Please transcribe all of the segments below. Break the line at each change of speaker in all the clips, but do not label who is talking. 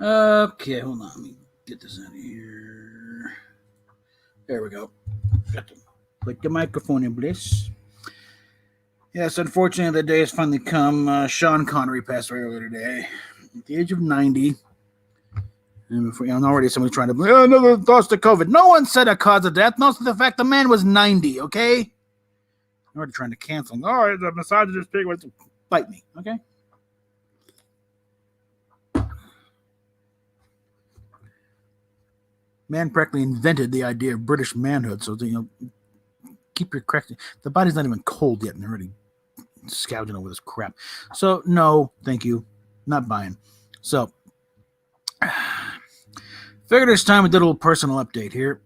Okay, hold on. Let me get this out of here. There we go. Got to put the microphone in place. Yes, unfortunately, the day has finally come. Sean Connery passed away earlier today at the age of 90. And before, already somebody's trying to blame another thoughts to COVID. No one said a cause of death. No, the fact the man was 90, okay? I'm already trying to cancel him. Oh, the misogynist pig wants to bite me, okay? Man practically invented the idea of British manhood, so keep your correction. The body's not even cold yet, and they're already scourging over this crap. So no, thank you, not buying. So figured it's time we did a little personal update here,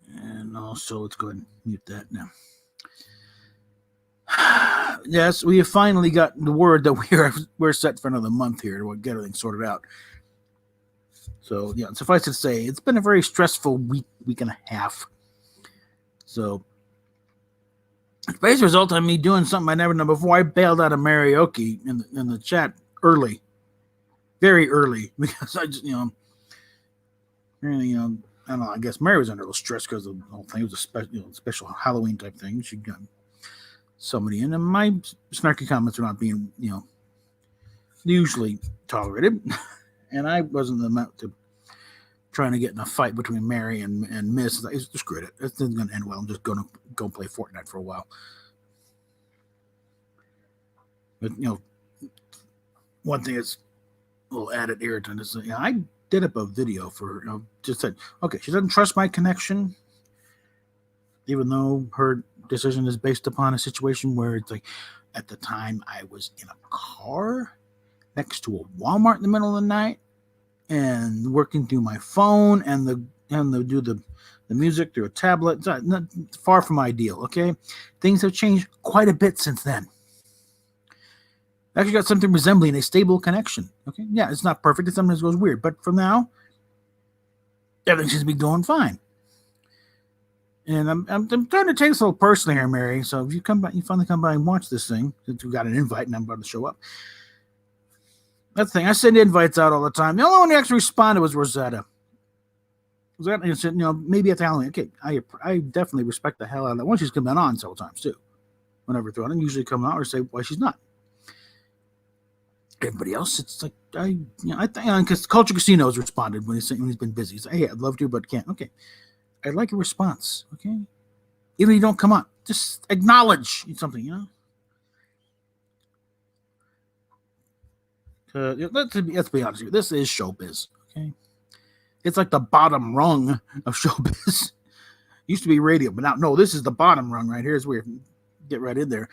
and also let's go ahead and mute that now. Yes, we have finally got the word that we're set for another month here to get everything sorted out. So yeah, suffice it to say, it's been a very stressful week and a half. So it's basically result of me doing something I never done before. I bailed out of karaoke in the chat early, very early, because I just really I don't know. I guess Mary was under a little stress because the whole thing was a special Halloween type thing. She got somebody in, and my snarky comments are not being usually tolerated, and I wasn't the amount to trying to get in a fight between Mary and Miss. I just screwed it. It's not going to end well. I'm just going to go play Fortnite for a while. But one thing that's a little added irritant is I did up a video for her. Just said, okay, she doesn't trust my connection, even though her decision is based upon a situation where it's like, at the time I was in a car next to a Walmart in the middle of the night and working through my phone and do the music through a tablet. It's not far from ideal. Okay, things have changed quite a bit since then. Actually got something resembling a stable connection. Okay, yeah, it's not perfect. It sometimes goes weird, but for now, everything seems to be going fine. And I'm trying to take this a little personally here, Mary. So if you finally come by and watch this thing, since we got an invite and I'm about to show up. That's the thing. I send invites out all the time. The only one who actually responded was Rosetta. Rosetta said, maybe at the Halloween. Okay, I definitely respect the hell out of that one. She's come on several times too. Whenever thrown in, usually come out or say why she's not. Everybody else, it's like I think because Culture Casino has responded when he's been busy. He's like, hey, I'd love to, but can't. Okay, I'd like a response. Okay, even if you don't come on, just acknowledge something. Let's be honest here. This is showbiz. Okay, it's like the bottom rung of showbiz. Used to be radio, but now no, this is the bottom rung right here. Is where you get right in there.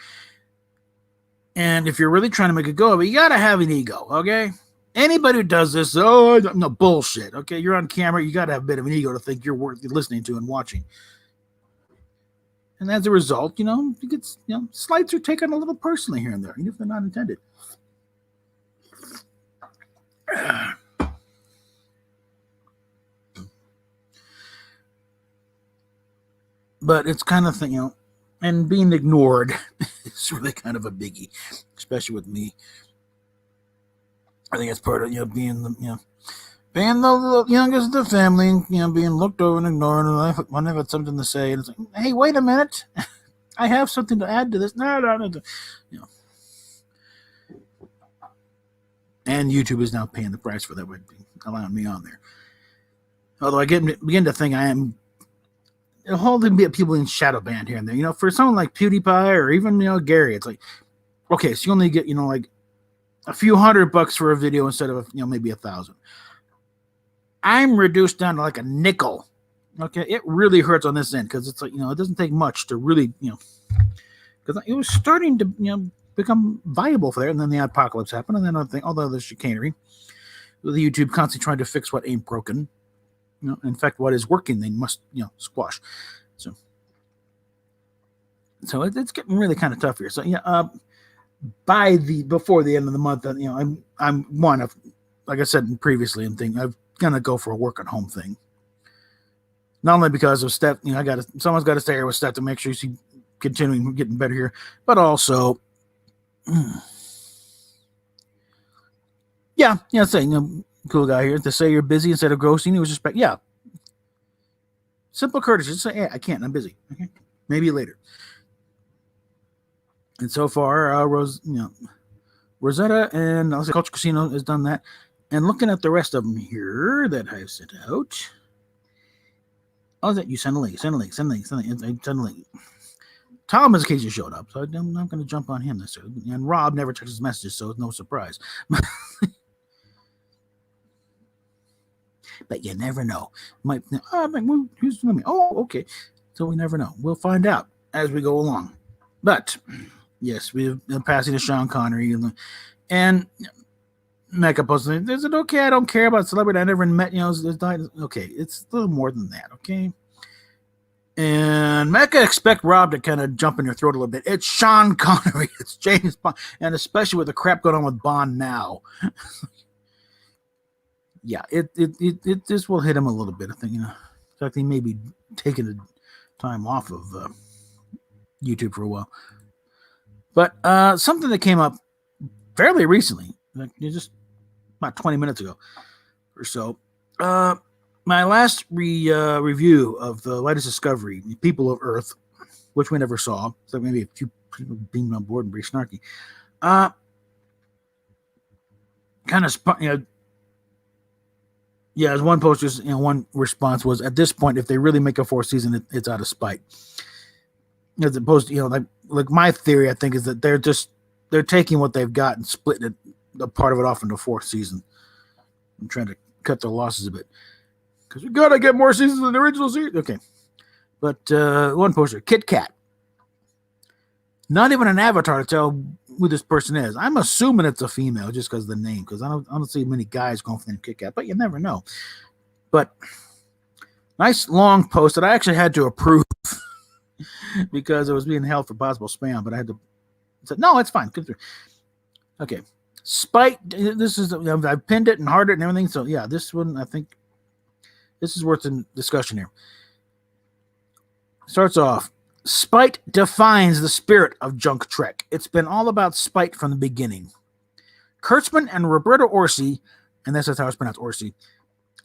And if you're really trying to make a go of it, you got to have an ego, okay? Anybody who does this, no bullshit, okay? You're on camera, you got to have a bit of an ego to think you're worth listening to and watching. And as a result, slights are taken a little personally here and there, even if they're not intended. But it's kind of thing, and being ignored is really kind of a biggie, especially with me. I think it's part of being the youngest of the family, being looked over and ignored. And when I've had something to say, and it's like, hey, wait a minute, I have something to add to this. No. And YouTube is now paying the price for that by allowing me on there. Although I begin to think I am holding people in shadow banned here and there. For someone like PewDiePie or even Gary, it's like, okay, so you only get like a few $100 for a video instead of maybe 1,000. I'm reduced down to like a nickel. Okay, it really hurts on this end because it's like it doesn't take much to really because it was starting to become viable for there, and then the apocalypse happened, and then all the other chicanery, with the YouTube constantly trying to fix what ain't broken. In fact, what is working, they must squash. So it's getting really kind of tough here. So before the end of the month, I'm one of, like I said previously, I'm gonna go for a work at home thing. Not only because of Steph, someone's got to stay here with Steph to make sure she's continuing getting better here, but also, saying cool guy here. To say you're busy instead of ghosting, he was just yeah. Simple courtesy. Just say, hey, I can't. I'm busy. Okay, maybe later. And so far, Rosetta and Culture Casino has done that. And looking at the rest of them here that I've sent out. Oh, that you send a link. Tom has occasionally showed up, so I'm not going to jump on him necessarily. And Rob never checks his messages, so it's no surprise. But you never know. Might okay. So we never know. We'll find out as we go along. But yes, we've been passing to Sean Connery and Mecca posted. Is it okay? I don't care about celebrity I never met. Okay, it's a little more than that. Okay. And Mecca expect Rob to kind of jump in your throat a little bit. It's Sean Connery. It's James Bond, and especially with the crap going on with Bond now. Yeah, it this will hit him a little bit. I think, in fact, he may be taking the time off of YouTube for a while. But something that came up fairly recently, like just about 20 minutes ago or so. My last review of the latest discovery, People of Earth, which we never saw, so maybe a few people being on board and very snarky. Kind of yeah, as one post, one response was, at this point, if they really make a fourth season, it's out of spite. As opposed to, like my theory, I think, is that they're taking what they've got and splitting a part of it off into a fourth season. I'm trying to cut their losses a bit. Because we got to get more seasons than the original series. Okay. But one poster, Kit Kat. Not even an avatar to tell who this person is. I'm assuming it's a female just because of the name, because I don't see many guys going for the name Kit Kat, but you never know. But nice long post that I actually had to approve because it was being held for possible spam, but I had to say, no, it's fine. Good through. Okay. Spite, this is, I've pinned it and hearted it and everything. So yeah, this one, I think this is worth a discussion here. Starts off, spite defines the spirit of Junk Trek. It's been all about spite from the beginning. Kurtzman and Roberto Orci, and that's how it's pronounced, Orci,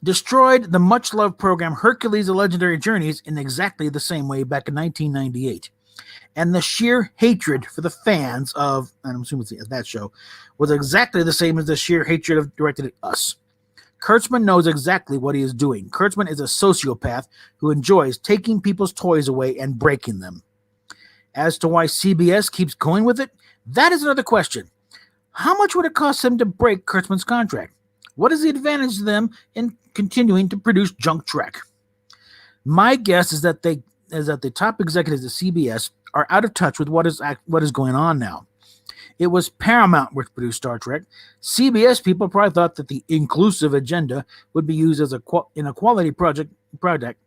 destroyed the much-loved program Hercules: The Legendary Journeys in exactly the same way back in 1998. And the sheer hatred for the fans of, and I'm assuming it's that show, was exactly the same as the sheer hatred of directed at us. Kurtzman knows exactly what he is doing. Kurtzman is a sociopath who enjoys taking people's toys away and breaking them. As to why CBS keeps going with it, that is another question. How much would it cost them to break Kurtzman's contract? What is the advantage to them in continuing to produce Junk Trek? My guess is that the top executives at CBS are out of touch with what is going on now. It was Paramount which produced Star Trek. CBS people probably thought that the inclusive agenda would be used as in a quality product,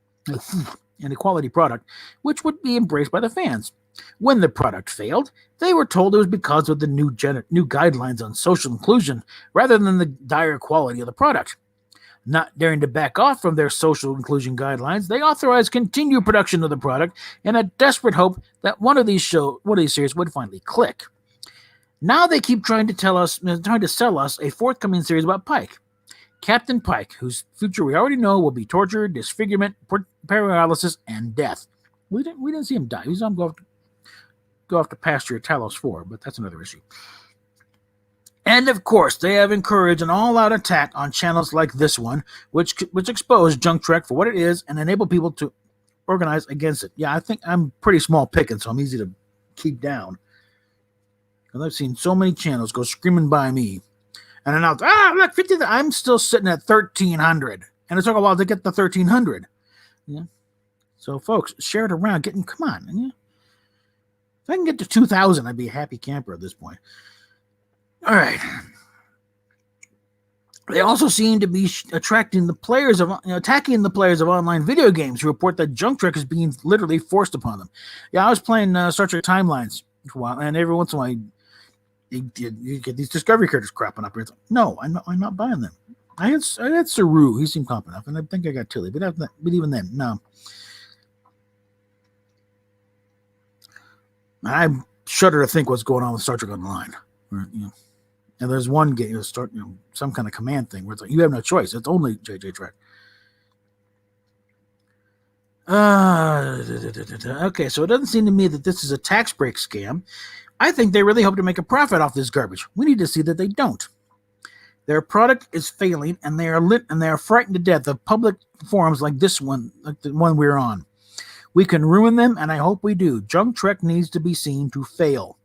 which would be embraced by the fans. When the product failed, they were told it was because of the new guidelines on social inclusion rather than the dire quality of the product. Not daring to back off from their social inclusion guidelines, they authorized continued production of the product in a desperate hope that one of these series would finally click. Now they keep trying to sell us a forthcoming series about Pike. Captain Pike, whose future we already know will be torture, disfigurement, paralysis, and death. We didn't see him die. He's going to go off to pasture at Talos 4, but that's another issue. And of course, they have encouraged an all-out attack on channels like this one, which expose Junk Trek for what it is and enable people to organize against it. Yeah, I think I'm pretty small picking, so I'm easy to keep down. I've seen so many channels go screaming by me and announce, look, 50. I'm still sitting at 1,300. And it took a while to get the 1,300. Yeah. So, folks, share it around. Come on. Yeah. If I can get to 2,000, I'd be a happy camper at this point. All right. They also seem to be attacking the players of online video games who report that Junk Trek is being literally forced upon them. Yeah, I was playing Star Trek Timelines for a while, and every once in a while, you get these Discovery characters crapping up here. It's like, no, I'm not buying them. I had Saru. He seemed competent enough, and I think I got Tilly, but even then, no. I shudder to think what's going on with Star Trek Online. And there's one game, start some kind of command thing where it's like you have no choice. It's only JJ Trek. Okay, so it doesn't seem to me that this is a tax break scam. I think they really hope to make a profit off this garbage. We need to see that they don't. Their product is failing, and they are frightened to death of public forums like this one, like the one we're on. We can ruin them, and I hope we do. Junk Trek needs to be seen to fail.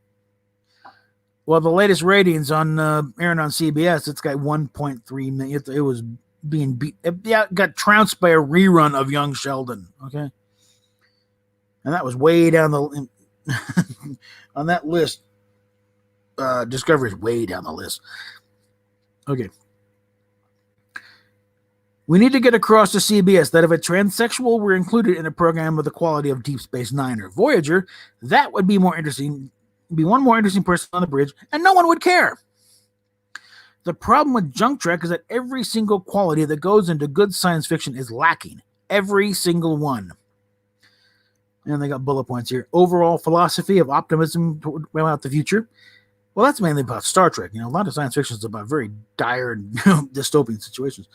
Well, the latest ratings on airing on CBS, it's got 1.3 million. It was being beat. It got trounced by a rerun of Young Sheldon. Okay, and that was way down the on that list. Discovery is way down the list. Okay. We need to get across to CBS that if a transsexual were included in a program of the quality of Deep Space Nine or Voyager, that would be more interesting. Be one more interesting person on the bridge, and no one would care. The problem with Junk Trek is that every single quality that goes into good science fiction is lacking. Every single one. And they got bullet points here. Overall philosophy of optimism about the future. Well, that's mainly about Star Trek. A lot of science fiction is about very dire dystopian situations.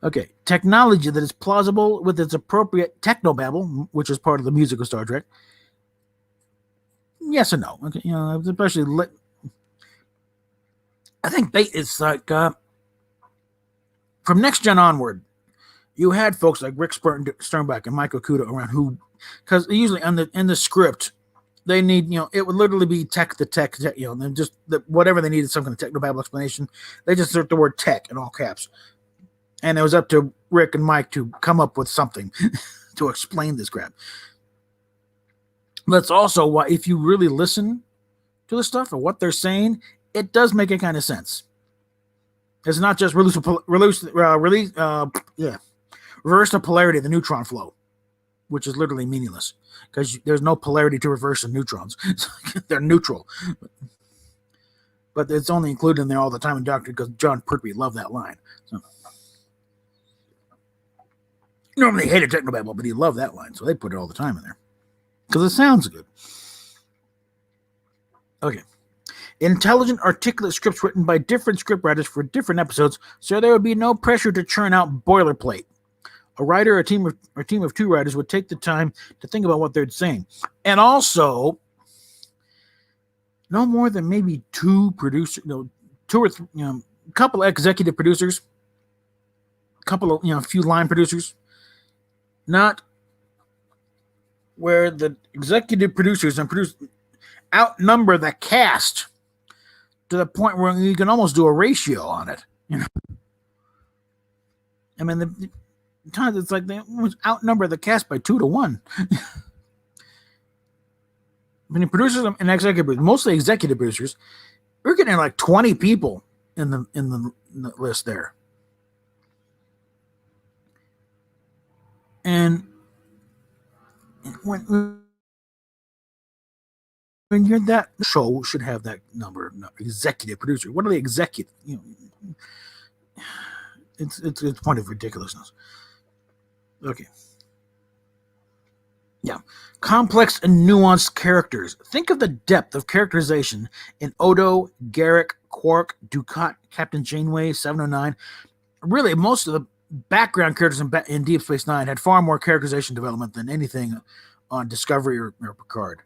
Okay, technology that is plausible with its appropriate technobabble, which is part of the music of Star Trek. Yes and no. Okay, especially I think it's like from Next Gen onward, you had folks like Rick Sternbach and Michael Okuda around who, because usually in the script, they need, it would literally be tech, and just whatever they needed, some kind of technobabble explanation. They just insert the word tech in all caps. And it was up to Rick and Mike to come up with something to explain this crap. That's also why, if you really listen to the stuff and what they're saying, it does make a kind of sense. It's not just reverse the polarity of the neutron flow, which is literally meaningless because there's no polarity to reverse in neutrons. They're neutral. But it's only included in there all the time in Doctor because John Pertwee loved that line. So, normally he hated technobabble, but he loved that line, so they put it all the time in there because it sounds good. Okay. Intelligent, articulate scripts written by different scriptwriters for different episodes, so there would be no pressure to churn out boilerplate. A writer or a team of two writers would take the time to think about what they're saying. And also, no more than maybe two producers, two or three, a couple of executive producers, a couple of, a few line producers, not where the executive producers and producers outnumber the cast to the point where you can almost do a ratio on it. I mean, the times it's like they almost outnumber the cast by 2-1. When the producers and executive, mostly executive producers, we're getting like 20 people in the list there. And when you're that show should have that number, executive producer. What are the executive? It's a point of ridiculousness. Okay. Yeah. Complex and nuanced characters. Think of the depth of characterization in Odo, Garrick, Quark, Dukat, Captain Janeway, 709. Really, most of the background characters in Deep Space Nine had far more characterization development than anything on Discovery or Picard.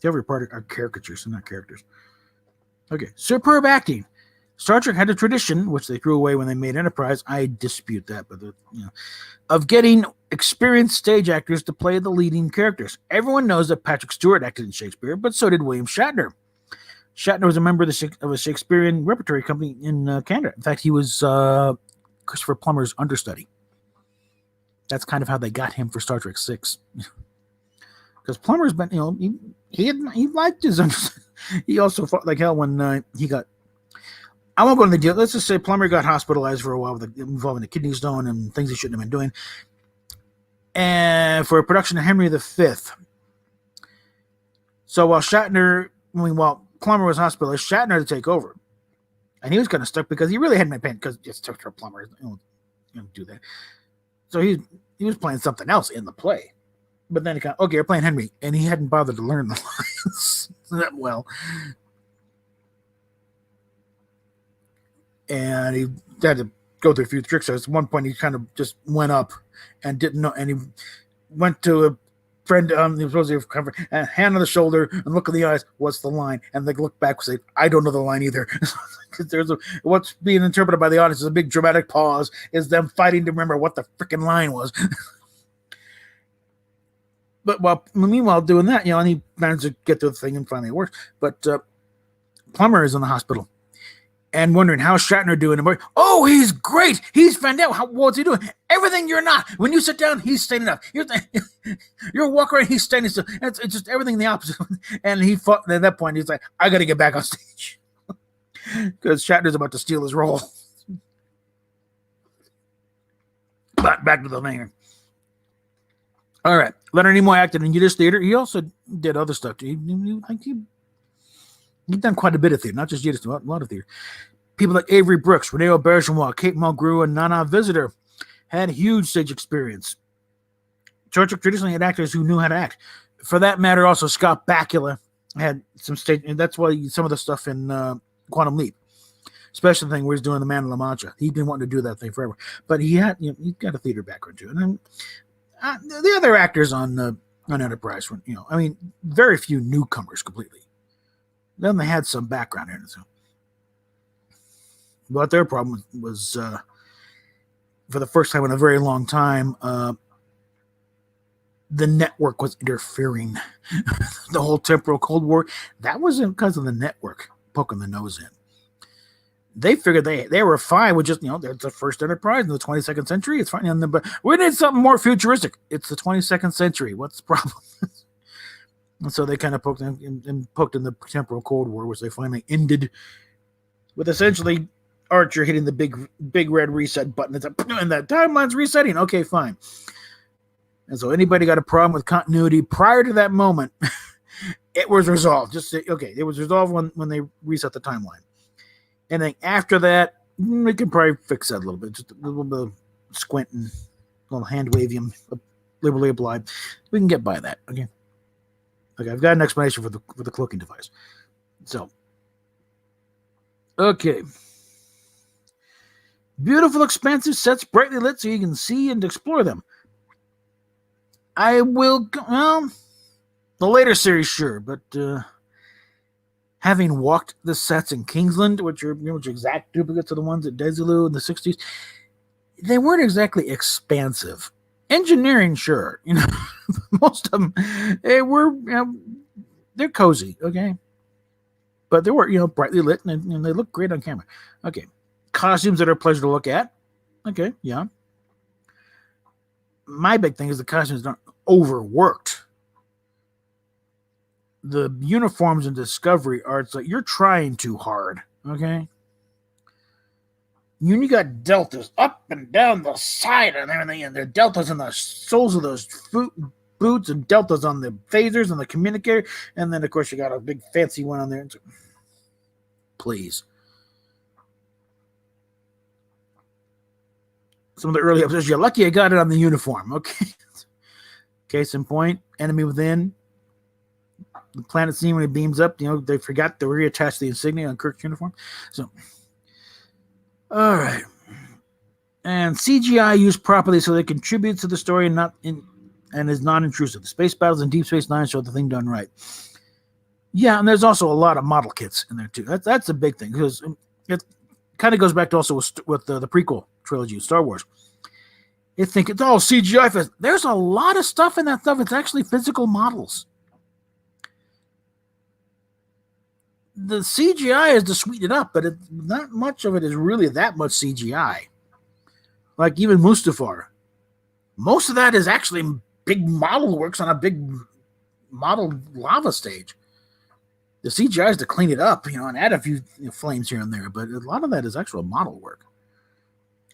Every part are caricatures, not characters. Okay, superb acting. Star Trek had a tradition, which they threw away when they made Enterprise. I dispute that, but of getting experienced stage actors to play the leading characters. Everyone knows that Patrick Stewart acted in Shakespeare, but so did William Shatner. Shatner was a member of a Shakespearean repertory company in Canada. In fact, he was Christopher Plummer's understudy. That's kind of how they got him for Star Trek 6. Because Plummer's been, he liked his understudy. He also fought like hell when he got. I won't go into the deal. Let's just say Plummer got hospitalized for a while involving the kidney stone and things he shouldn't have been doing. And for a production of Henry V. So while Plummer was hospitalized, Shatner had to take over. And he was kind of stuck because he really hadn't been paying, because it's tough for Plummer. You don't do that. So he was playing something else in the play. But then he got, okay, you're playing Henry. And he hadn't bothered to learn the lines that well. and he had to go through a few tricks. So at one point, he kind of just went up and didn't know, and he went to a friend, he was supposed to have comfort, and hand on the shoulder and look in the eyes. What's the line? And they look back and say, I don't know the line either. Because what's being interpreted by the audience is a big dramatic pause, is them fighting to remember what the freaking line was. But meanwhile doing that, and he managed to get to the thing and finally it works. But Plummer is in the hospital and wondering how's Shatner doing. And oh, he's great. He's found out. What's he doing? Everything you're not. When you sit down, he's standing up. You're walking around, he's standing still. It's just everything the opposite. And he fought. At that point, he's like, I got to get back on stage because Shatner's about to steal his role. But back to the thing. All right. Leonard Nimoy acted in Yiddish theater. He also did other stuff. He's done quite a bit of theater, not just Yiddish, a lot of theater. People like Avery Brooks, Rene Auberjonois, Kate Mulgrew, and Nana Visitor had huge stage experience. Churchill traditionally had actors who knew how to act. For that matter, also Scott Bakula had some stage, and that's why some of the stuff in Quantum Leap, especially the thing where he's doing the Man of La Mancha. He'd been wanting to do that thing forever, but he had, he's got a theater background too. And the other actors on Enterprise were, very few newcomers completely. Then they had some background in it. So. But their problem was for the first time in a very long time, the network was interfering. The whole temporal Cold War, that wasn't because of the network poking the nose in. They figured they were fine with just, there's the first Enterprise in the 22nd century. It's fine. But we need something more futuristic. It's the 22nd century. What's the problem? And so they kind of poked in the temporal Cold War, which they finally ended with essentially Archer hitting the big red reset button. It's and that timeline's resetting. Okay, fine. And so anybody got a problem with continuity prior to that moment, it was resolved. Just say, okay, it was resolved when they reset the timeline. And then after that, we can probably fix that a little bit. Just a little bit of squinting, a little hand waving, liberally applied. We can get by that. Okay. Okay, I've got an explanation for the cloaking device. So, okay. Beautiful, expansive sets, brightly lit so you can see and explore them. I will, the later series, sure, but having walked the sets in Kingsland, which are exact duplicates of the ones at Desilu in the 60s, they weren't exactly expansive. Engineering, sure, most of them, they're cozy, okay, but they were, brightly lit and they look great on camera. Okay, costumes that are a pleasure to look at. Okay, yeah. My big thing is the costumes aren't overworked. The uniforms in Discovery are, it's like you're trying too hard, okay? You got deltas up and down the side and everything, and there are deltas in the soles of those boots and deltas on the phasers and the communicator, and then, of course, you got a big fancy one on there. Please. Some of the early episodes, you're lucky I got it on the uniform, okay? Case in point, Enemy Within. The planet scene when it beams up, they forgot to reattach the insignia on Kirk's uniform. So, all right. And CGI used properly so that it contributes to the story and is non-intrusive. The space battles in Deep Space Nine show the thing done right. Yeah, and there's also a lot of model kits in there too. That's a big thing because it kind of goes back to also with the prequel trilogy of Star Wars. You think it's all CGI. There's a lot of stuff in that stuff. It's actually physical models. The CGI is to sweeten it up, but not much of it is really that much CGI. Like even Mustafar. Most of that is actually big model works on a big model lava stage. The CGI is to clean it up, and add a few flames here and there, but a lot of that is actual model work.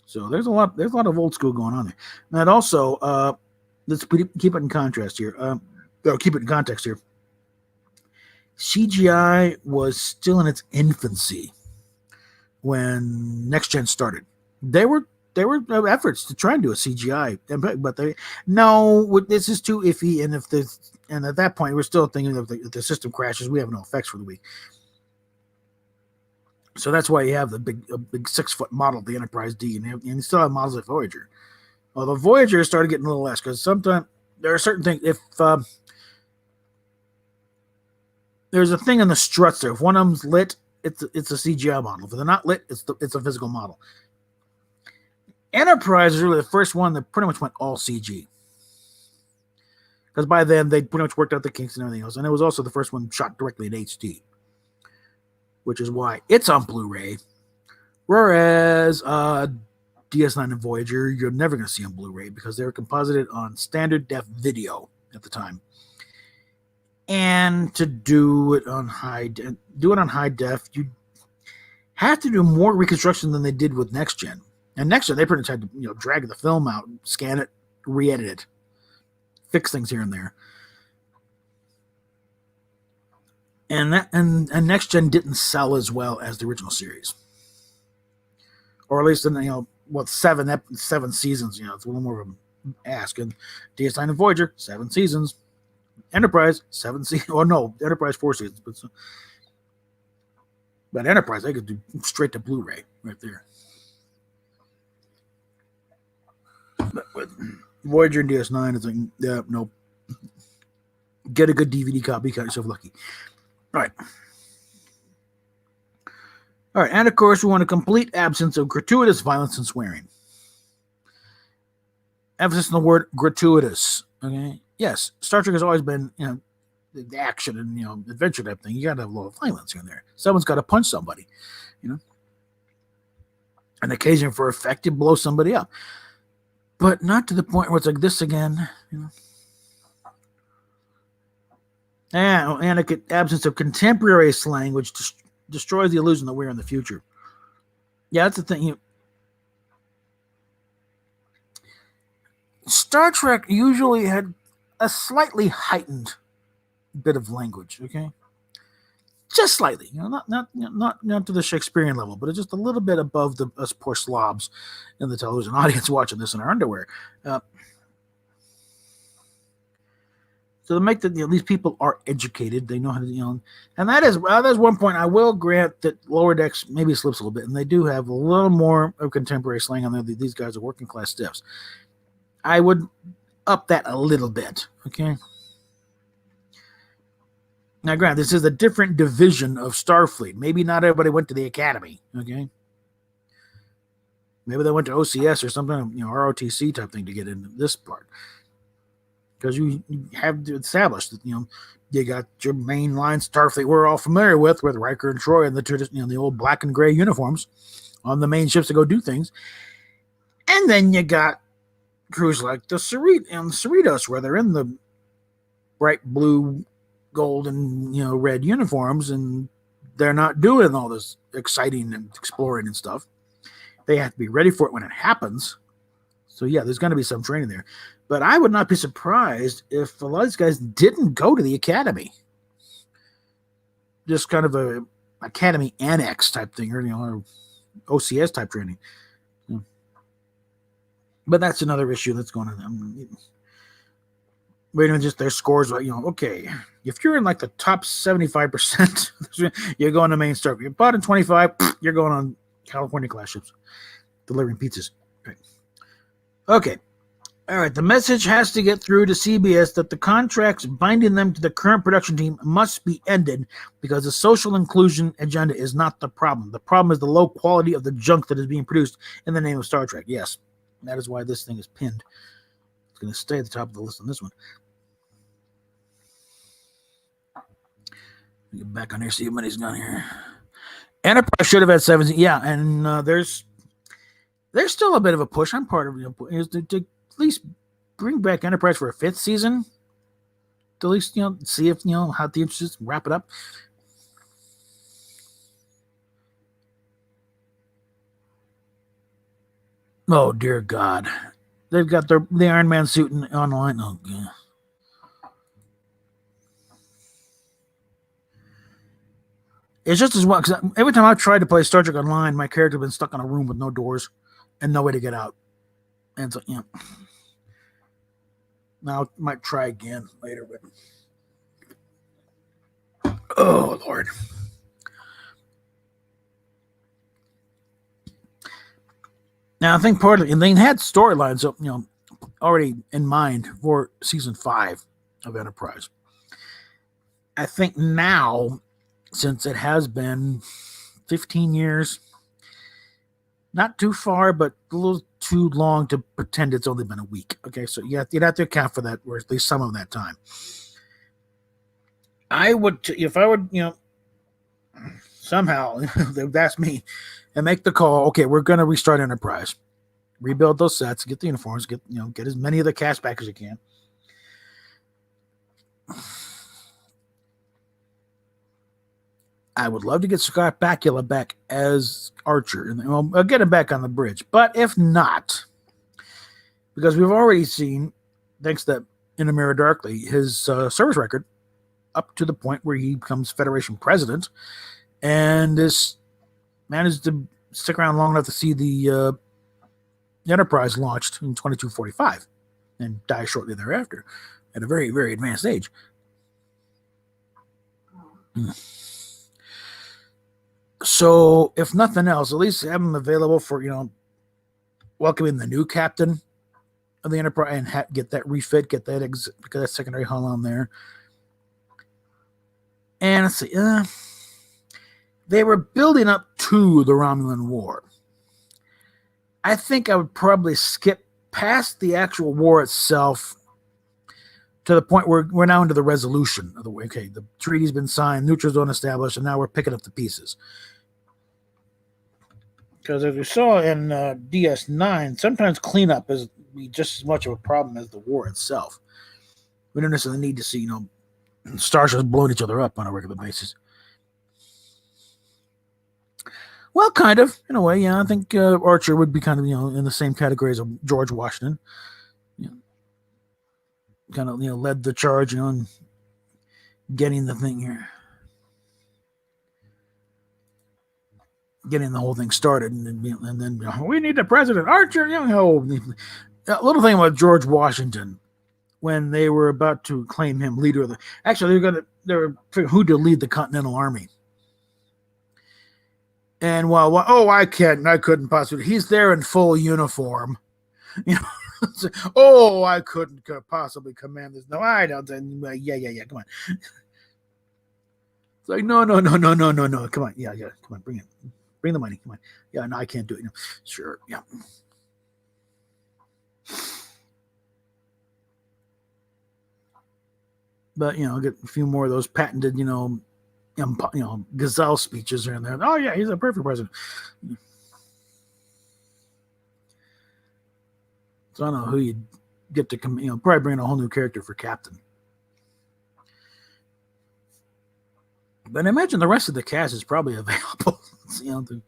So there's a lot of old school going on there. And also, let's keep it in contrast here. Or keep it in context here. CGI was still in its infancy when Next Gen started. There were efforts to try and do a CGI, but this is too iffy. And at that point, we're still thinking if the system crashes, we have no effects for the week. So that's why you have the big 6-foot model of the Enterprise D, and you still have models of Voyager. Although Voyager started getting a little less because sometimes there are certain things. If there's a thing in the struts there, if one of them's lit, it's a CGI model. If they're not lit, it's a physical model. Enterprise is really the first one that pretty much went all CG. Because by then, they pretty much worked out the kinks and everything else. And it was also the first one shot directly in HD, which is why it's on Blu-ray. Whereas DS9 and Voyager, you're never going to see on Blu-ray because they were composited on standard def video at the time. And to do it on high def, you have to do more reconstruction than they did with Next Gen. And Next Gen, they pretty much had to drag the film out, scan it, re-edit it, fix things here and there. And Next Gen didn't sell as well as the original series, or at least in 7 seasons. It's a little more of an ask. And DS9 and Voyager 7 seasons, Enterprise 7 seasons. Or no, Enterprise 4 seasons. But Enterprise, they could do straight to Blu-ray right there. But with Voyager and DS9, it's like, yeah, nope. Get a good DVD copy, got yourself lucky. All right, and of course, we want a complete absence of gratuitous violence and swearing. Emphasis on the word gratuitous. Okay, yes, Star Trek has always been, the action and adventure type thing. You got to have a little violence in there. Someone's got to punch somebody, An occasion for effect, you blow somebody up. But not to the point where it's like this again, And an absence of contemporary slang, which destroys the illusion that we're in the future. Yeah, that's the thing. Star Trek usually had a slightly heightened bit of language, okay? Just slightly, not to the Shakespearean level, but it's just a little bit above us poor slobs in the television audience watching this in our underwear. So to make that these people are educated, they know how to, and that's one point I will grant that Lower Decks maybe slips a little bit, and they do have a little more of contemporary slang on there. These guys are working class stiffs. I would up that a little bit, okay? Now, granted, this is a different division of Starfleet. Maybe not everybody went to the Academy, okay? Maybe they went to OCS or something, ROTC type thing to get into this part. Because you have to establish that, you got your mainline Starfleet we're all familiar with Riker and Troy and the old black and gray uniforms on the main ships to go do things. And then you got crews like the Cerritos, where they're in the bright blue, gold, and red uniforms, and they're not doing all this exciting and exploring and stuff. They have to be ready for it when it happens. So yeah, there's going to be some training there. But I would not be surprised if a lot of these guys didn't go to the Academy. Just kind of a Academy annex type thing, or OCS type training. But that's another issue that's going on. Waiting just their scores, okay, if you're in like the top 75%, you're going to main Star. You're bottom 25, you're going on California class ships, delivering pizzas. Okay. All right, the message has to get through to CBS that the contracts binding them to the current production team must be ended because the social inclusion agenda is not the problem. The problem is the low quality of the junk that is being produced in the name of Star Trek. Yes, that is why this thing is pinned. It's going to stay at the top of the list on this one. Get back on here, see what money's gone here. Enterprise should have had 17. Yeah, and there's still a bit of a push. I'm part of it. Is to at least bring back Enterprise for a 5th season. To at least, see if, how the interests wrap it up. Oh, dear God. They've got the Iron Man suit online. Oh, yeah. It's just as well, because every time I've tried to play Star Trek Online, my character has been stuck in a room with no doors and no way to get out. And so, now I might try again later, but oh Lord. Now, I think partly, and they had storylines, already in mind for season 5 of Enterprise. I think now, since it has been 15 years, not too far, but a little too long to pretend it's only been a week. Okay, so you'd have to account for that, or at least some of that time. I would, if I would, somehow, that's me, and make the call. Okay, we're going to restart Enterprise, rebuild those sets, get the uniforms, get as many of the cast back as you can. I would love to get Scott Bakula back as Archer, and I'll get him back on the bridge. But if not, because we've already seen, thanks to In a Mirror Darkly, his service record up to the point where he becomes Federation president, and is managed to stick around long enough to see the Enterprise launched in 2245 and die shortly thereafter at a very, very advanced age. So, if nothing else, at least have him available for, welcoming the new captain of the Enterprise and get that refit, get that secondary hull on there. And let's see, they were building up to the Romulan War. I think I would probably skip past the actual war itself to the point where we're now into the resolution of the war. Okay, the treaty's been signed, neutral zone established, and now we're picking up the pieces. Because as we saw in DS9, sometimes cleanup is just as much of a problem as the war itself. We don't necessarily need to see, starships blowing each other up on a regular basis. Well, kind of, in a way, yeah. I think Archer would be kind of, in the same category as George Washington. Kind of, led the charge, in getting the thing here. Getting the whole thing started, and then we need the president, Archer. A little thing about George Washington, when they were about to claim him leader of the, actually they were figuring who to lead the Continental Army. And I couldn't possibly. He's there in full uniform, I couldn't possibly command this. No, I don't. Yeah. Come on. It's like no. Come on, yeah. Come on, bring it. Bring the money. Come on. Yeah, no, I can't do it. Sure. Yeah. But get a few more of those patented, gazelle speeches are in there. Oh yeah, he's a perfect president. So I don't know who you'd get to come. Probably bring in a whole new character for Captain. But I imagine the rest of the cast is probably available. And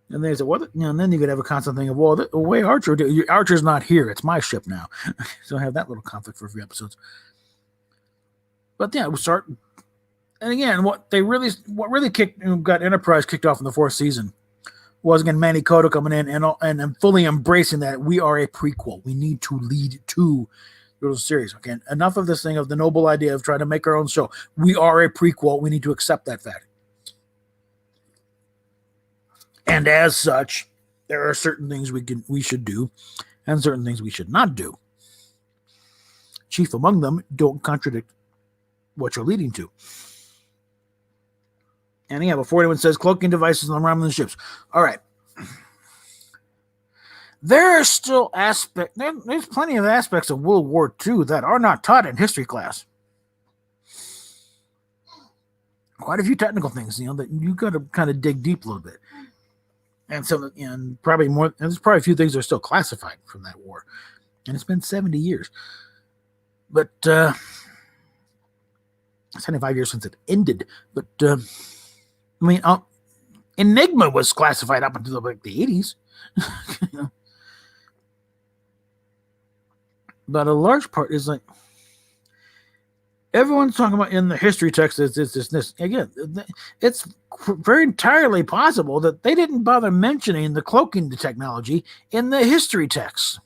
there's and then you could have a constant thing of, the way Archer's not here. It's my ship now. So I have that little conflict for a few episodes. But yeah, we'll start. And again, what really got Enterprise kicked off in the 4th season was, again, Manny Coto coming in and fully embracing that we are a prequel. We need to lead to the series. Okay, enough of this thing of the noble idea of trying to make our own show. We are a prequel. We need to accept that fact. And as such, there are certain things we should do and certain things we should not do. Chief among them, don't contradict what you're leading to. And yeah, before anyone says cloaking devices on the Romulan ships. All right. There are still there's plenty of aspects of World War II that are not taught in history class. Quite a few technical things, that you got to kind of dig deep a little bit. And probably more, and there's probably a few things that are still classified from that war. And it's been 70 years. But 75 years since it ended. But Enigma was classified up until the 80s. But a large part is like, everyone's talking about in the history text is this. Again, it's very entirely possible that they didn't bother mentioning the cloaking technology in the history text.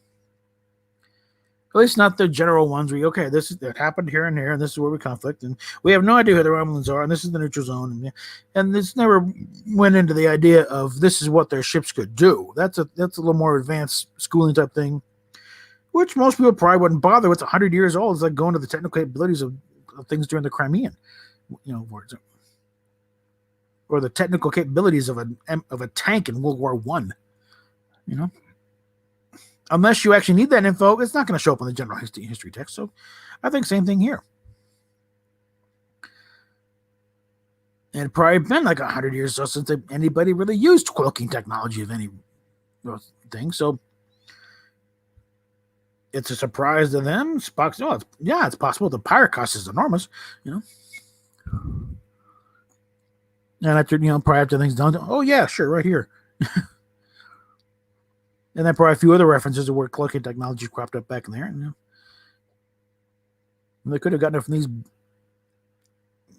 At least not the general ones where, okay, this is that happened here and here, and this is where we conflict, and we have no idea who the Romulans are, and this is the neutral zone, and this never went into the idea of this is what their ships could do. That's a little more advanced schooling type thing, which most people probably wouldn't bother. It's 100 years old. It's like going to the technical capabilities of things during the Crimean, or the technical capabilities of a tank in World War One. Unless you actually need that info, it's not going to show up in the general history text. So I think same thing here. And it probably been like 100 years since anybody really used cloaking technology of any thing. So it's a surprise to them. Spock's, it's possible. The pirate cost is enormous, And after, probably after things done, yeah, sure, right here. And then probably a few other references to where cloaking technology cropped up back in there. And they could have gotten it from these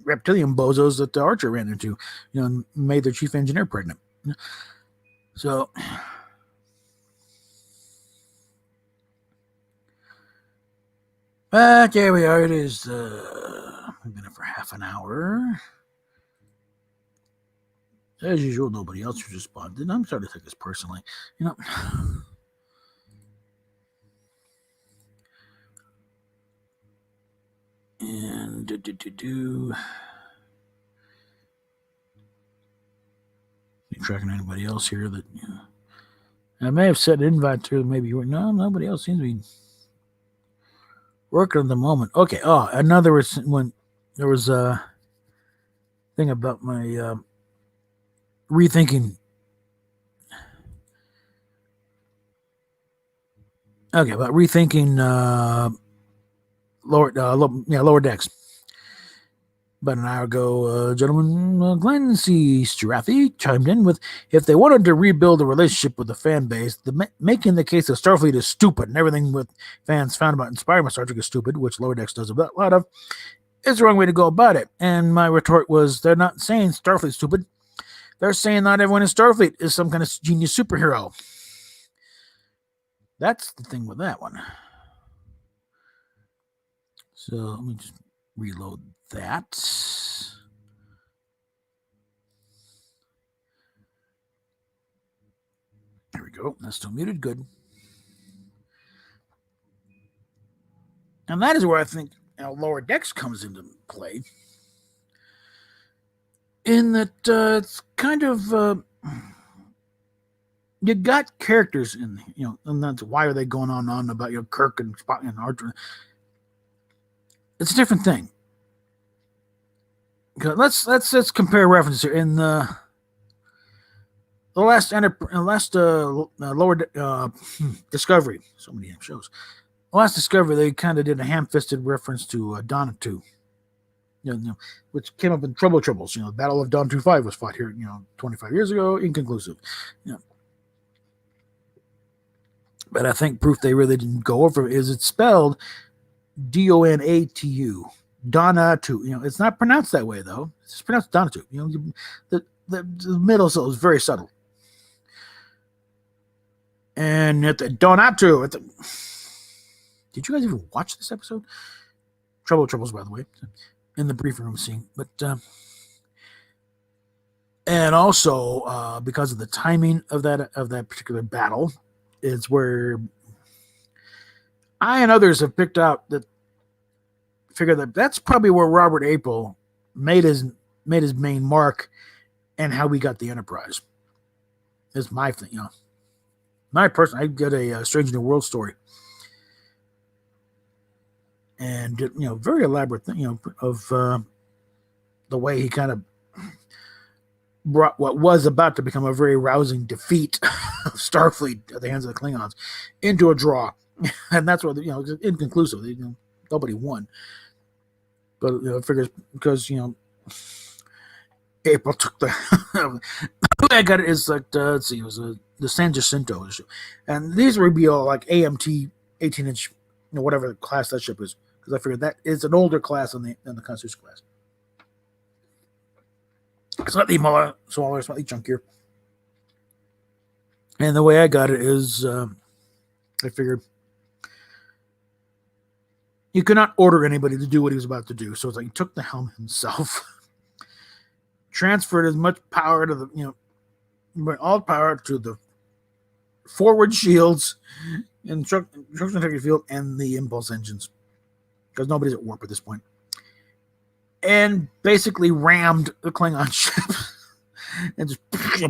reptilian bozos that the Archer ran into, and made their chief engineer pregnant. So, but there we are. It is, we've been in for half an hour. As usual, nobody else has responded. I'm starting to take this personally. And tracking anybody else here that I may have set an invite to. Maybe you were. No, nobody else seems to be working at the moment. Okay. Oh, another was when there was a thing about my rethinking. Okay, about rethinking lower decks. About an hour ago, gentleman Glenn C. Strathy chimed in with, if they wanted to rebuild a relationship with the fan base, making the case of Starfleet is stupid, and everything with fans found about inspiring by Star Trek is stupid, which Lower Decks does a lot of, is the wrong way to go about it. And my retort was, they're not saying Starfleet's stupid. They're saying not everyone in Starfleet is some kind of genius superhero. That's the thing with that one. So let me just reload that. There we go. That's still muted. Good. And that is where I think Lower Decks comes into play. In that it's kind of you got characters in, and that's why are they going on about Kirk and Spock and Archer. It's a different thing. Let's compare references here. In the last Lower Discovery, so many damn shows. The last Discovery, they kind of did a ham-fisted reference to Donatu, which came up in Troubles. The Battle of Don 25 was fought here, 25 years ago, inconclusive. But I think proof they really didn't go over is it's spelled Donatu. Donatu. It's not pronounced that way though. It's pronounced Donatu. The middle syllable is very subtle. And at the Donatu, did you guys even watch this episode? Troubles, by the way, in the briefing room scene. But and also because of the timing of that particular battle, is where I and others have picked out that figure that that's probably where Robert April made his main mark and how we got the Enterprise. Is my thing, My person, I get a Strange New World story. And very elaborate thing, of the way he kind of brought what was about to become a very rousing defeat of Starfleet at the hands of the Klingons into a draw, and that's what inconclusive. Nobody won, but it figures because April took the. The way I got it is like let's see, it was the San Jacinto issue, and these would be all like AMT 18-inch, whatever class that ship is. Because I figured that is an older class than the Constitution class. Slightly smaller, slightly chunkier. And the way I got it is, I figured he could not order anybody to do what he was about to do. So it's like he took the helm himself, transferred as much power to the, all power to the forward shields, instruction integrity field, and the impulse engines, because nobody's at warp at this point, and basically rammed the Klingon ship and just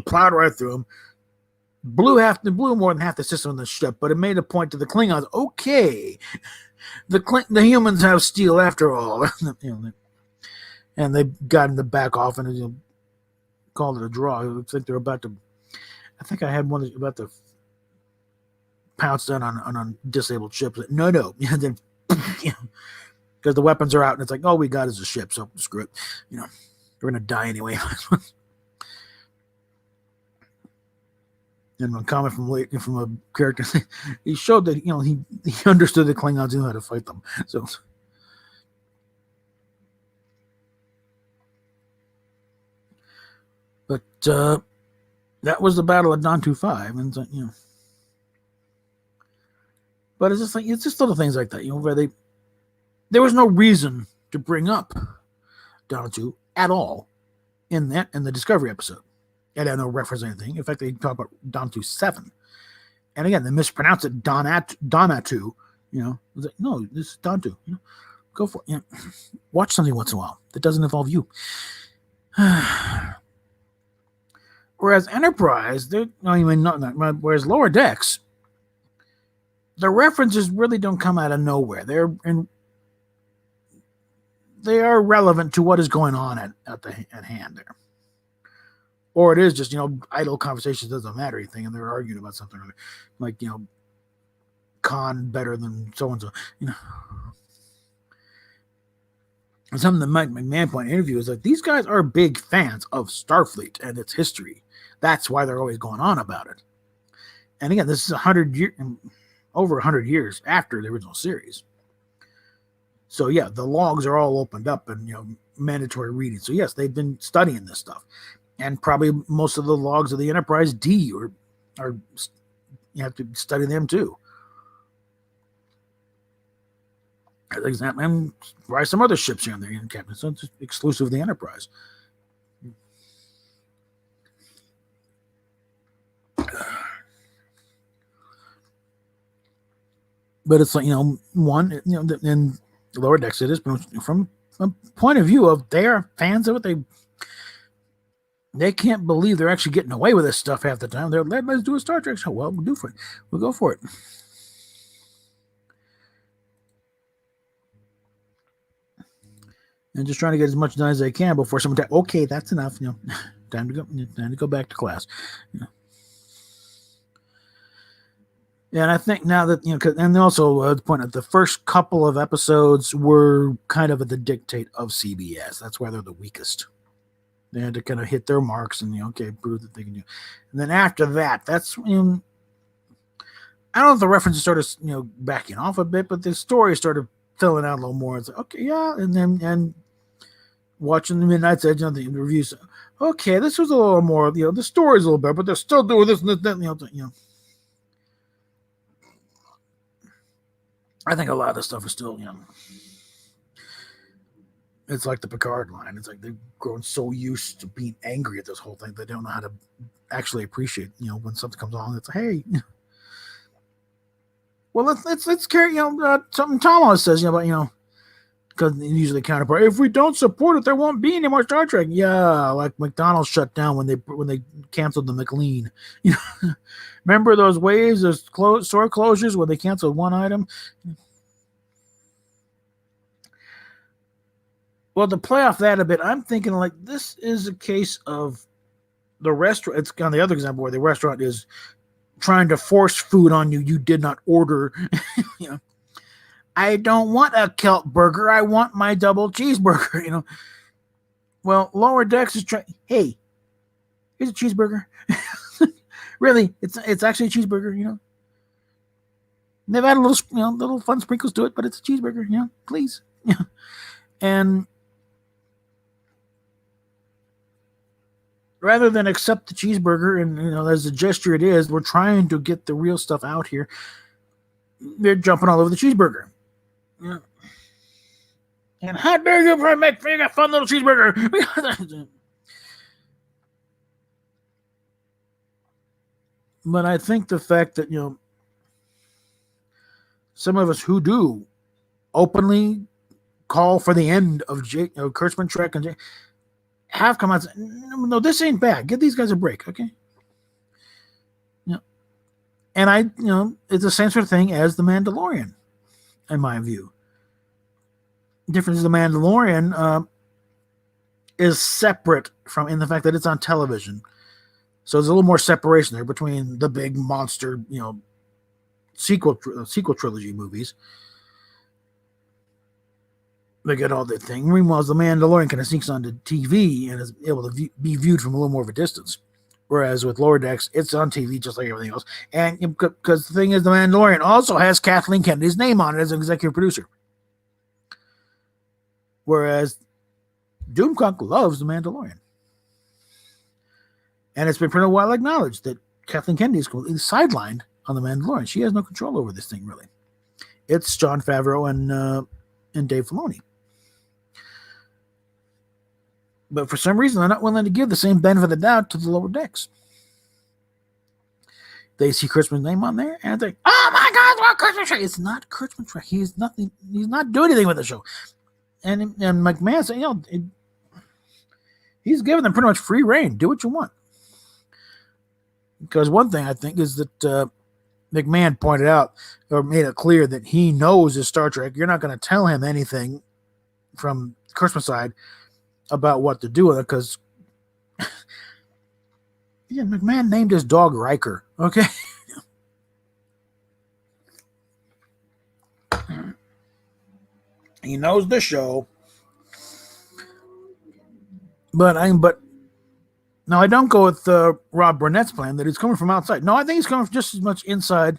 plowed right through them. Blew more than half the system of the ship, but it made a point to the Klingons. Okay, the humans have steel after all, and they got him to back off and called it a draw. It looks like they're about to. I think I had one about to pounce down on disabled ships. No, then because the weapons are out, and it's like, all we got is a ship, so screw it. We're gonna die anyway. And a comment from a character, he showed that he understood the Klingons knew how to fight them. So, but that was the Battle of Don 25, and but it's just little things like that, where there was no reason to bring up Don 2 at all in the Discovery episode. It had no reference to anything. In fact, they talk about Don 7. And again, they mispronounce it Donatu. Like, no, this is Don 2. Go for it. Watch something once in a while that doesn't involve you. Whereas Enterprise, whereas Lower Decks, the references really don't come out of nowhere. They are relevant to what is going on at hand there. Or it is just, idle conversations, doesn't matter anything, and they're arguing about something like, Khan better than so-and-so, And something that Mike McMahon point interview is like, these guys are big fans of Starfleet and its history. That's why they're always going on about it. And again, this is over 100 years after the original series. So yeah, the logs are all opened up and, mandatory reading. So yes, they've been studying this stuff. And probably most of the logs of the Enterprise D are you have to study them too. As an example, and probably some other ships here and there in Captain. So it's exclusive of the Enterprise. But it's like, one, in Lower Decks it is, from a point of view of they are fans of it. They can't believe they're actually getting away with this stuff half the time. They're like, let's do a Star Trek show. Well, we'll do for it. We'll go for it. And just trying to get as much done as they can before someone tells, okay, that's enough. Time to go back to class. And I think now that, and also the point of the first couple of episodes were kind of at the dictate of CBS. That's why they're the weakest. They had to kind of hit their marks and, prove that they can do. And then after that, that's, I don't know if the references started, backing off a bit, but the story started filling out a little more. It's like, okay, yeah. And watching the Midnight's Edge and the reviews, okay, this was a little more, the story's a little better, but they're still doing this and that, I think a lot of this stuff is still, it's like the Picard line. It's like they've grown so used to being angry at this whole thing, they don't know how to actually appreciate, when something comes along. It's like, hey, well, let's carry, something Tom always says, about, because usually counterpart, if we don't support it, there won't be any more Star Trek. Yeah, like McDonald's shut down when they canceled the McLean. Remember those waves, those store closures where they canceled one item? Well, to play off that a bit, I'm thinking like this is a case of the restaurant. It's on the other example where the restaurant is trying to force food on you. You did not order. I don't want a kelp burger. I want my double cheeseburger. Well, Lower Decks is trying. Hey, here's a cheeseburger. Really, it's actually a cheeseburger. They've added little fun sprinkles to it, but it's a cheeseburger. Please. And rather than accept the cheeseburger and, as a gesture it is, we're trying to get the real stuff out here. They're jumping all over the cheeseburger. And how dare you make me a fun little cheeseburger? But I think the fact that, some of us who do openly call for the end of Kurtzman, Trek, and have come out and say, no, this ain't bad. Give these guys a break, okay? And it's the same sort of thing as The Mandalorian, in my view. The difference is The Mandalorian is separate from, in the fact that it's on television. So there's a little more separation there between the big monster, sequel trilogy movies. They get all that thing. Meanwhile, The Mandalorian kind of sneaks onto TV and is able to be viewed from a little more of a distance. Whereas with Lower Decks, it's on TV just like everything else. And because the thing is, The Mandalorian also has Kathleen Kennedy's name on it as an executive producer. Whereas Doomcock loves The Mandalorian. And it's been pretty well acknowledged that Kathleen Kennedy is completely sidelined on The Mandalorian. She has no control over this thing, really. It's Jon Favreau and Dave Filoni. But for some reason, they're not willing to give the same benefit of the doubt to the Lower Decks. They see Kurtzman's name on there, and they think, oh my God, what Kurtzman Trek? It's not Kurtzman Trek. He's nothing. He's not doing anything with the show. And McMahon said, he's giving them pretty much free reign. Do what you want. Because one thing I think is that McMahon pointed out or made it clear that he knows his Star Trek. You're not going to tell him anything from Kurtzman's side about what to do with it, because McMahon named his dog Riker. Okay. He knows the show. But now I don't go with Rob Burnett's plan that he's coming from outside. No, I think he's coming from just as much inside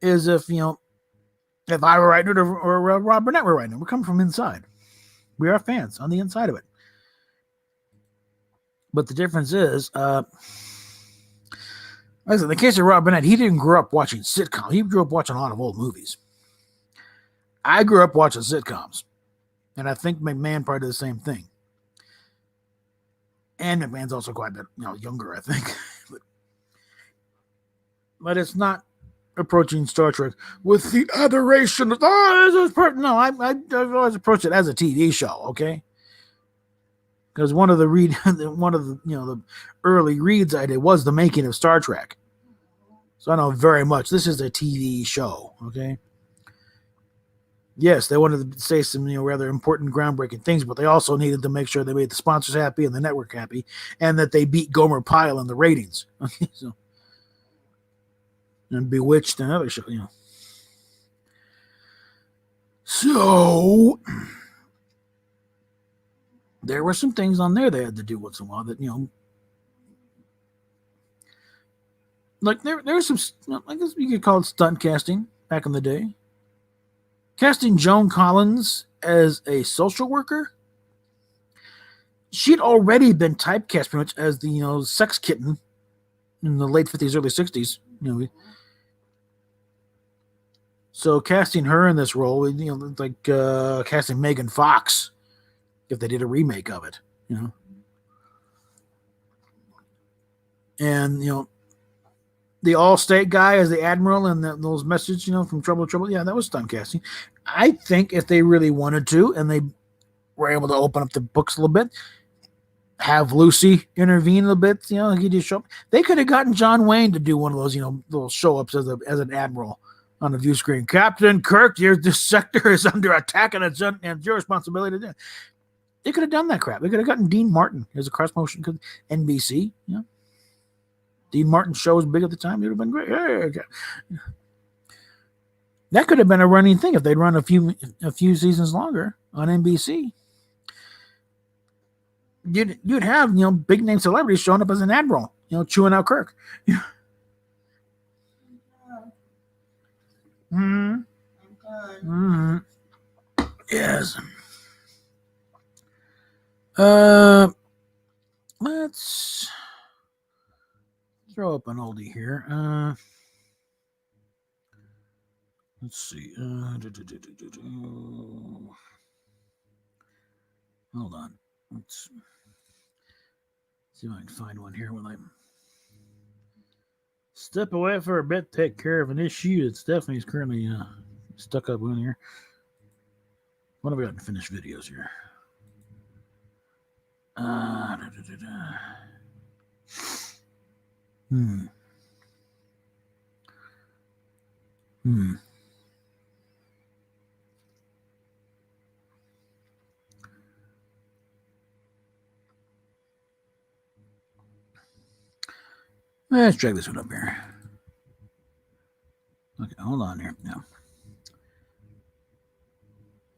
as if I were writing it or Rob Burnett were writing it. We're coming from inside. We are fans on the inside of it. But the difference is, in the case of Rob Burnett, he didn't grow up watching sitcoms. He grew up watching a lot of old movies. I grew up watching sitcoms. And I think McMahon probably did the same thing. And McMahon's also quite a bit younger, I think. but it's not approaching Star Trek with the adoration of, no, I've always approached it as a TV show, okay? Because one of the the early reads I did was the making of Star Trek. So I know very much this is a TV show, okay? Yes, they wanted to say some rather important, groundbreaking things, but they also needed to make sure they made the sponsors happy and the network happy, and that they beat Gomer Pyle in the ratings. Okay, so and Bewitched and other show, So there were some things on there they had to do once in a while that like there's some, I guess you could call it stunt casting back in the day. Casting Joan Collins as a social worker. She'd already been typecast pretty much as the sex kitten in the late 50s, early 60s. So casting her in this role, like casting Megan Fox, if they did a remake of it, And the Allstate guy as the admiral and those messages, from Trouble, yeah, that was stunt casting. I think if they really wanted to, and they were able to open up the books a little bit, have Lucy intervene a little bit, he just show up. They could have gotten John Wayne to do one of those, little show ups as an admiral on the view screen. Captain Kirk, this sector is under attack, and it's your responsibility to do it. They could have done that crap. They could have gotten Dean Martin as a cross motion NBC. Dean Martin's show was big at the time. It would have been great. That could have been a running thing if they'd run a few seasons longer on NBC. You'd have big name celebrities showing up as an admiral, chewing out Kirk. Yes. Let's throw up an oldie here. Let's see. Hold on. Let's see if I can find one here when I step away for a bit, take care of an issue that Stephanie's currently stuck up in here. What have we got in finished videos here? Da, da, da, da. Hmm. Let's drag this one up here. Okay, hold on here. Now, a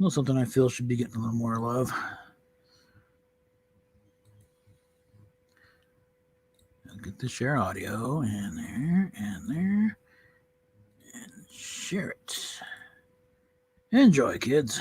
little something I feel should be getting a little more love. I'll get the share audio and there, and share it. Enjoy, kids.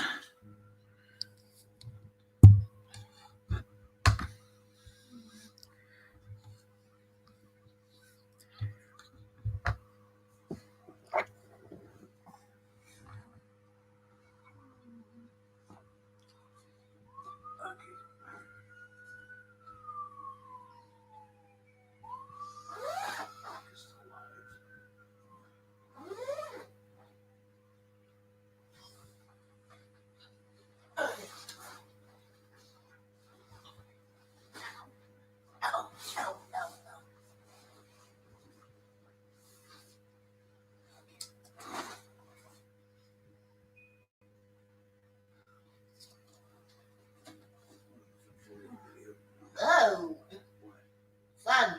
Oh, fun.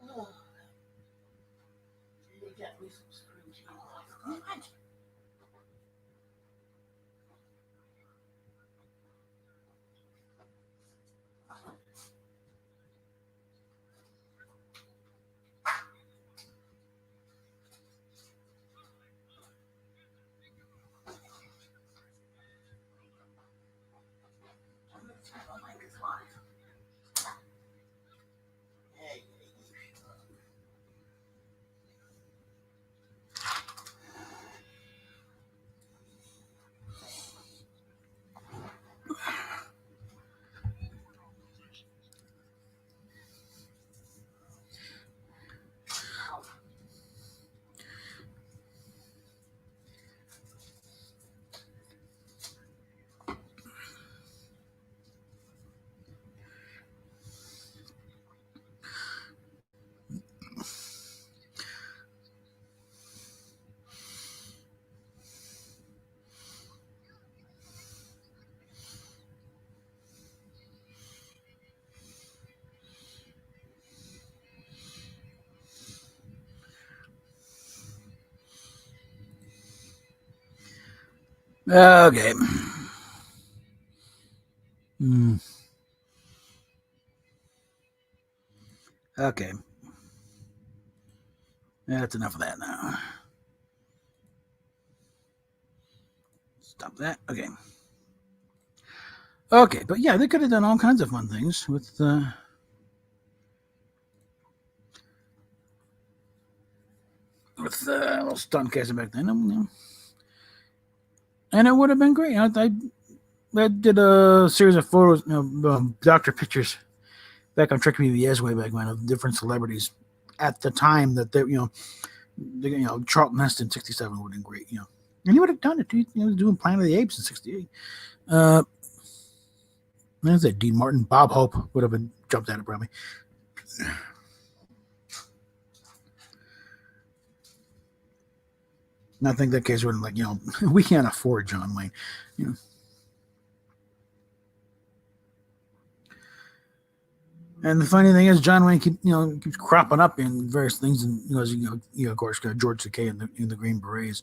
Oh, you got me some screw cheese.
Okay. Okay. That's enough of that now. Stop that. Okay. Okay, but yeah, they could have done all kinds of fun things with little stunt casting back then. And it would have been great. I did a series of photos, doctor pictures back on Trek BBS way back when of different celebrities at the time that they, Charlton Heston, 67 would have been great, and he would have done it. He was doing Planet of the Apes in 68. There's that Dean Martin, Bob Hope would have been jumped at it probably. And I think that case would have like, we can't afford John Wayne, And the funny thing is, John Wayne keeps cropping up in various things, and of course, George Takei in the Green Berets,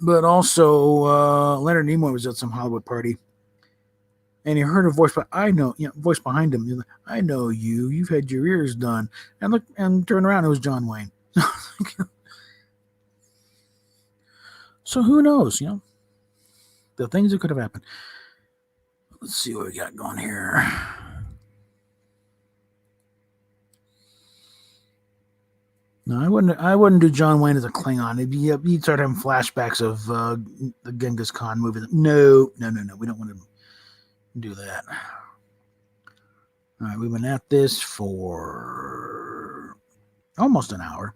but also Leonard Nimoy was at some Hollywood party, and he heard a voice, but voice behind him. Like, I know you. You've had your ears done, and look, and turn around, it was John Wayne. So who knows, the things that could have happened. Let's see what we got going here. No, I wouldn't do John Wayne as a Klingon. He'd start having flashbacks of the Genghis Khan movie. No. We don't want to do that. All right, we've been at this for almost an hour.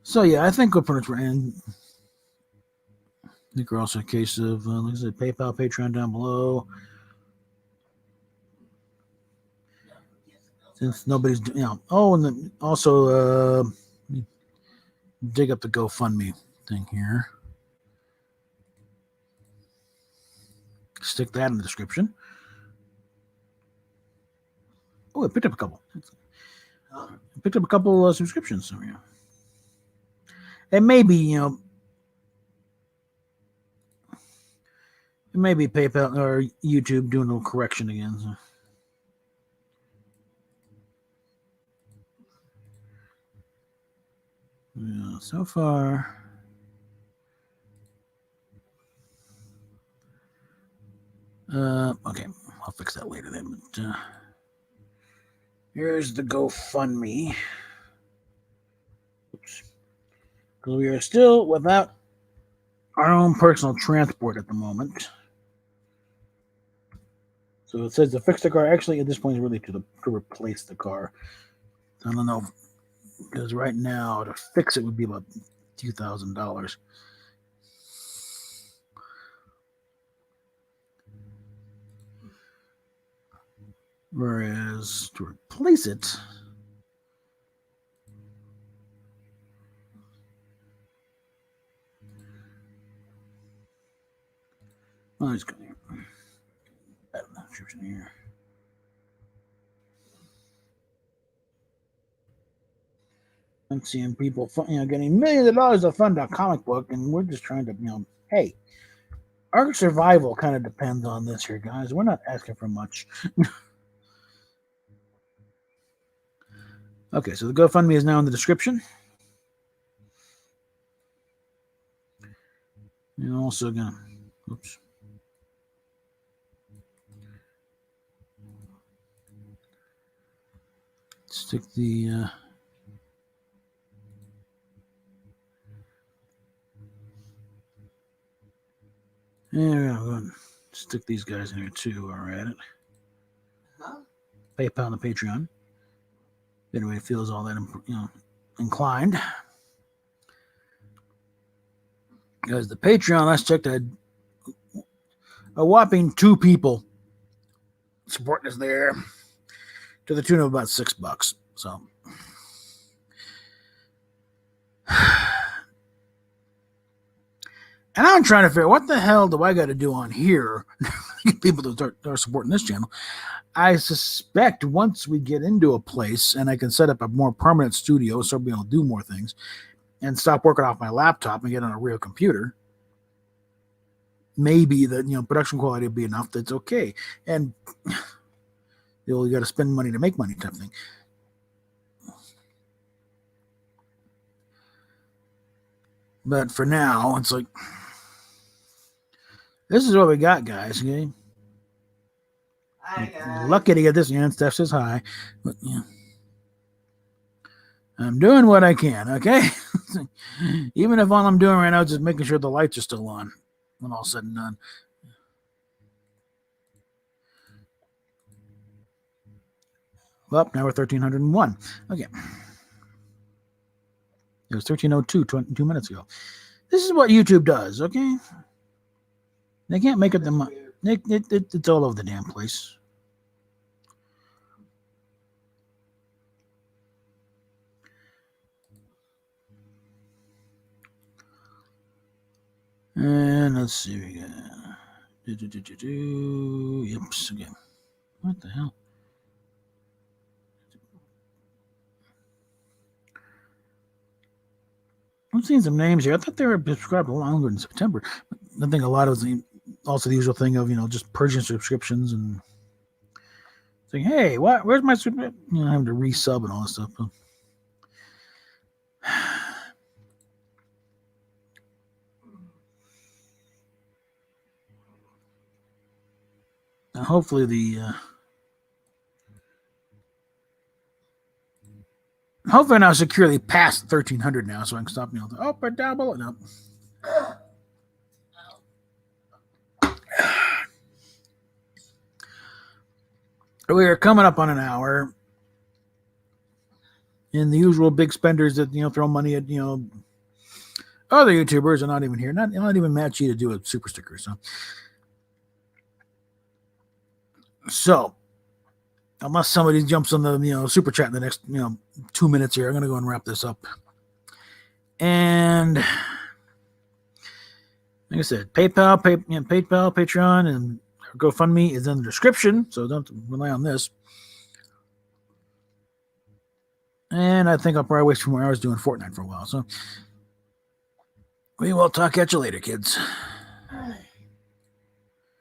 So yeah, I think we're pretty much in. I think we're also a case of like I said, PayPal, Patreon down below. Since nobody's, oh, and then also dig up the GoFundMe thing here. Stick that in the description. Oh, I picked up a couple. Subscriptions. So, yeah. And maybe, it may be PayPal or YouTube doing a little correction again. So. Yeah, so far. Okay, I'll fix that later then. But here's the GoFundMe. Oops. Because we are still without our own personal transport at the moment. So it says to fix the car. Actually, at this point, it's really to replace the car. I don't know. Because right now, to fix it would be about $2,000. Whereas to replace it, well, let's go here. That description here. I'm seeing people, getting millions of dollars to fund a comic book, and we're just trying to, hey, our survival kind of depends on this here, guys. We're not asking for much. Okay, so the GoFundMe is now in the description. You're also gonna, oops. Stick the there we go. Stick these guys in here too. All right. PayPal and the Patreon. If anybody feels all that inclined. Because the Patreon, last checked, had a whopping 2 people supporting us there to the tune of about $6. So and I'm trying to figure out what the hell do I got to do on here to get people to start supporting this channel. I suspect once we get into a place and I can set up a more permanent studio, so I'll be able to do more things and stop working off my laptop and get on a real computer, maybe the production quality will be enough that's okay. And you got to spend money to make money type thing. But for now, it's like, this is what we got, guys. Okay.
Hi, guys.
Lucky to get this. Steph says hi. But I'm doing what I can, okay? Even if all I'm doing right now is just making sure the lights are still on when all said and done. Well, now we're 1301. Okay. It was 1302 2 minutes ago. This is what YouTube does, okay? They can't make it it's all over the damn place. And let's see, we got yips again. What the hell? I'm seeing some names here. I thought they were subscribed longer in September. I think a lot of also the usual thing of just purging subscriptions and saying, "Hey, where's my subscription?" Having to resub and all this stuff. hopefully hopefully now securely past 1300 now, so I can stop up and down below. No. We're coming up on an hour. And the usual big spenders that throw money at other YouTubers are not even here. Not even Matt G to do a super sticker. So unless somebody jumps on the super chat in the next 2 minutes here, I'm gonna go and wrap this up. And like I said, PayPal, Patreon, and GoFundMe is in the description, so don't rely on this. And I think I'll probably waste 2 more hours doing Fortnite for a while. So we will talk at you later, kids.